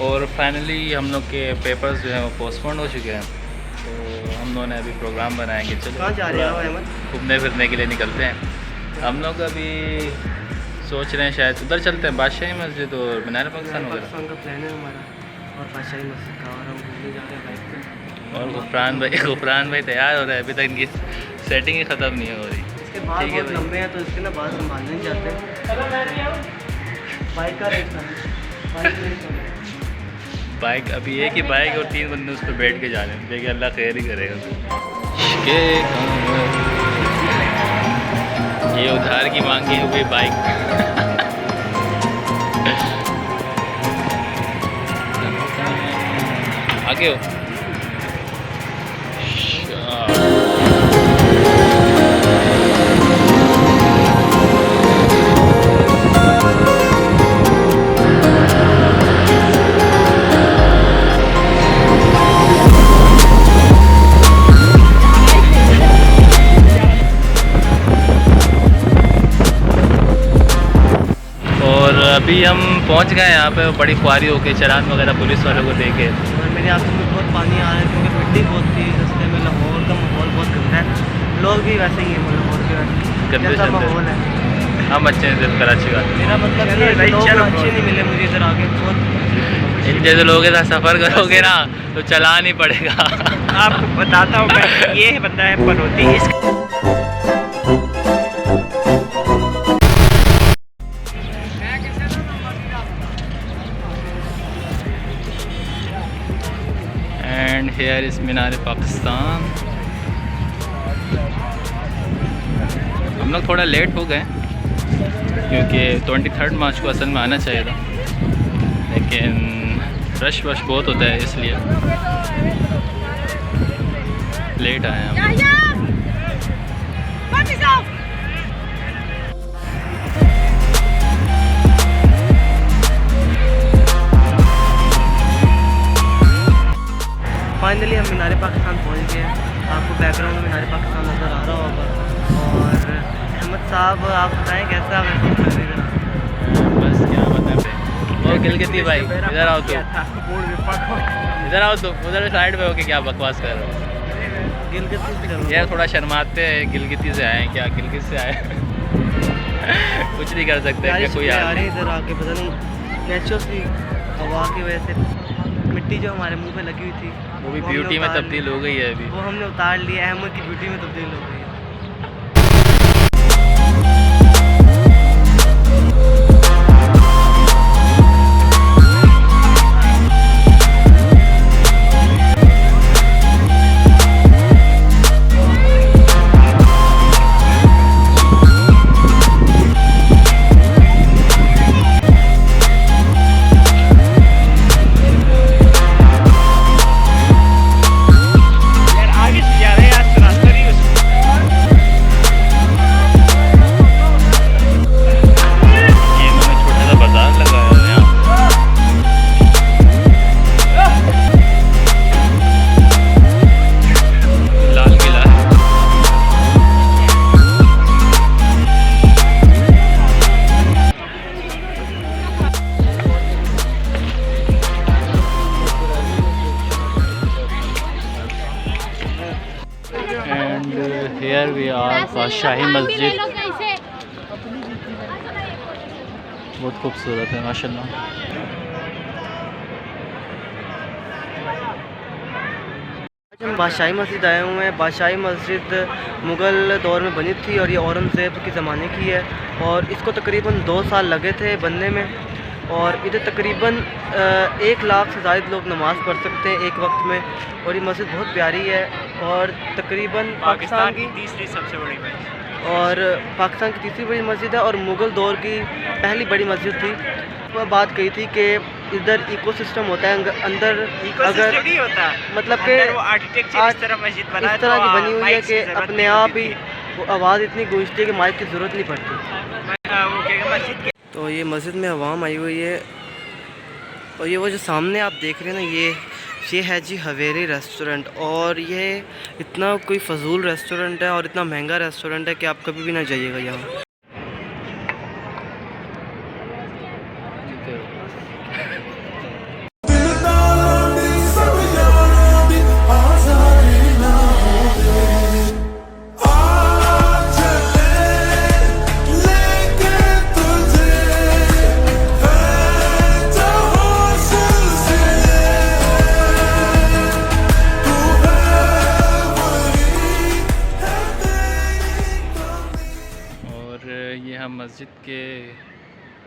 और फाइनली हम लोग के पेपर्स जो हैं वो पोस्टपोन हो चुके हैं, तो हम लोगों ने अभी प्रोग्राम बनाया कि चलो कहाँ जा रहे हो अहमद? घूमने फिरने के लिए निकलते हैं। हम लोग अभी सोच रहे हैं शायद उधर चलते हैं, बादशाही मस्जिद और मीनार पाकिस्तान वगैरह। पाकिस्तान का प्लान है हमारा और बादशाही मस्जिद का, और हम घूमने जा रहे हैं बाइक पे। और गुफरान भाई तैयार हो रहा है, अभी तक इनकी सेटिंग ही ख़त्म नहीं हो रही। इसके बाल ठीक है बहुत भाई। लंबे हैं तो इसके ना बाल संभालने नहीं जाते। बाइक का रेट बाइक अभी एक ही बाइक और 3 बंदे उस पर बैठ के जा रहे हैं, देखिए अल्लाह खैर ही करेगा। ये उधार की मांगी हुई बाइक। आगे हो। और अभी हम पहुंच गए यहाँ पे, बड़ी खुआरी होके चालान वगैरह पुलिस वालों को देके। और मेरी आंखों में बहुत पानी आ रहा है क्योंकि मिट्टी बहुत थी रास्ते में। लाहौर का माहौल बहुत गंदा है, लोग भी वैसे ही हैं लाहौर के गंदे जैसा शंदे। माहौल है। हम अच्छे हैं सिर्फ कराची का। मेरा मतलब ये है कि लोग अच्छे नहीं मिले मुझे इधर आके। बहुत इन जैसे लोगों के साथ सफ़र करोगे ना तो चालान ही पड़ेगा। आपको बताता हूँ मैं, ये बंदा है पनौती। एंड हेयर इज़ मीनार पाकिस्तान। हम लोग थोड़ा लेट हो गए क्योंकि 23 मार्च को असल में आना चाहिए था, लेकिन रश वश बहुत होता है इसलिए लेट आए हम। फाइनली हम मीनार पाकिस्तान पहुंच गए हैं। आपको बैकग्राउंड में मीनार पाकिस्तान नज़र आ रहा होगा। और अहमद साहब आप बताएं कैसा आप महसूस कर रहे हैं? बस क्या बताएं। और गिलगिती भाई इधर आओ तो, इधर आओ तो, उधर साइड पे होके क्या बकवास कर रहे हो? गिलगित से करो यार थोड़ा शर्माते हैं, गिलगिती से आए हैं क्या? गिलगित से आए कुछ नहीं कर सकते यार क्या, कोई आ हाल रहे नहीं। इधर आके पता नहीं नेचुरल सी हवा की वजह से मिट्टी जो हमारे मुंह पे लगी हुई थी वो भी हमने ब्यूटी में उतार तब्दील ली। हो गई है अभी। वो हमने उतार लिया। अहमद की ब्यूटी में तब्दील हो गई है। Here we are बादशाही मस्जिद, बहुत खूबसूरत है माशाल्लाह। आज हम बादशाही मस्जिद आए हुए हैं। बादशाही मस्जिद मुग़ल दौर में बनी थी और ये औरंगज़ेब के ज़माने की है और इसको तकरीबन 2 साल लगे थे बनने में। और इधर तकरीबन 1 लाख से ज़्यादा लोग नमाज़ पढ़ सकते हैं एक वक्त में। और ये मस्जिद बहुत प्यारी है और तकरीबन पाकिस्तान की तीसरी सबसे बड़ी मस्जिद और पाकिस्तान की तीसरी बड़ी मस्जिद है और मुग़ल दौर की पहली बड़ी मस्जिद थी। वह बात कही थी कि इधर इकोसिस्टम होता है अंदर, अगर नहीं होता मतलब कि वो आर्किटेक्चर इस तरह मस्जिद बना इस तरह की बनी हुई है कि अपने आप ही वो आवाज़ इतनी गूंजती है कि माइक की ज़रूरत नहीं पड़ती। मस्जिद तो ये मस्जिद में आवाम आई हुई है और ये वो जो सामने आप देख रहे हैं ना, ये है जी हवेली रेस्टोरेंट। और ये इतना कोई फजूल रेस्टोरेंट है और इतना महंगा रेस्टोरेंट है कि आप कभी भी ना जाइएगा यहाँ।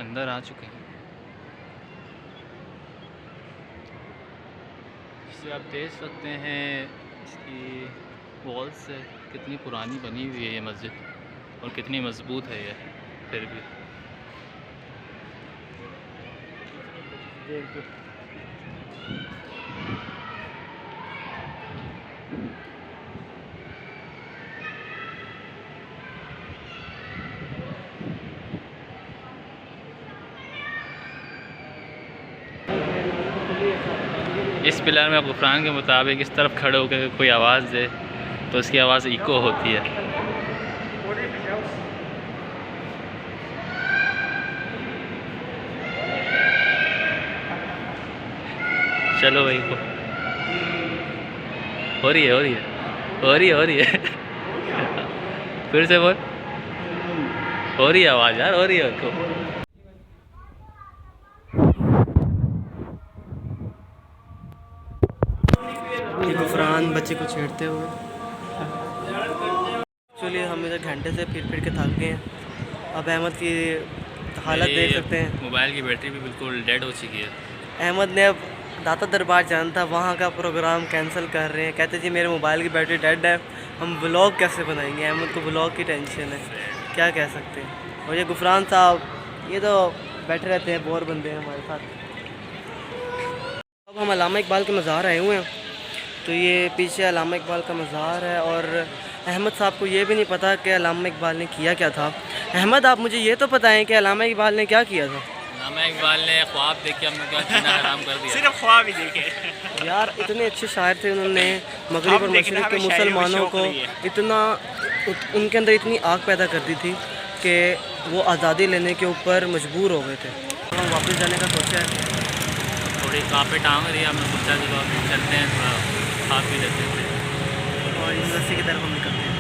अंदर आ चुके हैं। इसे आप देख सकते हैं, इसकी वॉल से कितनी पुरानी बनी हुई है ये मस्जिद और कितनी मजबूत है ये फिर भी। इस पिलर में गुफरान के मुताबिक इस तरफ खड़े होकर कोई आवाज़ दे तो उसकी आवाज़ इको होती है। चलो भाई को हो रही है फिर से बोल, हो रही है आवाज़ यार, हो रही है उसको। ये गुफरान बच्चे को छेड़ते हुए। चलिए हम इधर घंटे से फिर के थक गए हैं। अब अहमद की हालत देख सकते हैं। मोबाइल की बैटरी भी बिल्कुल डेड हो चुकी है। अहमद ने अब दाता दरबार जाना था, वहाँ का प्रोग्राम कैंसिल कर रहे हैं। कहते जी मेरे मोबाइल की बैटरी डेड है, हम व्लॉग कैसे बनाएंगे। अहमद को व्लॉग की टेंशन है, क्या कह सकते हैं। और ये गुफरान साहब ये तो बैठे रहते हैं, बोर बंदे हैं हमारे साथ। अब हम अल्लामा इकबाल के मज़ार आए हुए हैं, तो ये पीछे अल्लामा इकबाल का मज़ार है। और अहमद साहब को ये भी नहीं पता कि अल्लामा इकबाल ने किया क्या था। अहमद आप मुझे ये तो बताएं कि अल्लामा इकबाल ने क्या किया था। अल्लामा इकबाल ने ख्वाब देखे हमने क्या जीना हराम कर दिया। सिर्फ ख्वाब ही देखे यार इतने अच्छे शायर थे, उन्होंने मगरिब और मशरिक़ के मुसलमानों को इतना, उनके अंदर इतनी आग पैदा कर दी थी कि वो आज़ादी लेने के ऊपर मजबूर हो गए थे। हम वापस जाने का सोचा है, थोड़ी कांपे टांग रही है, हमने सोचा कि चलते हैं, थोड़ा खा पी लेते हैं और यूनिवर्सिटी की तरफ हम निकलते हैं।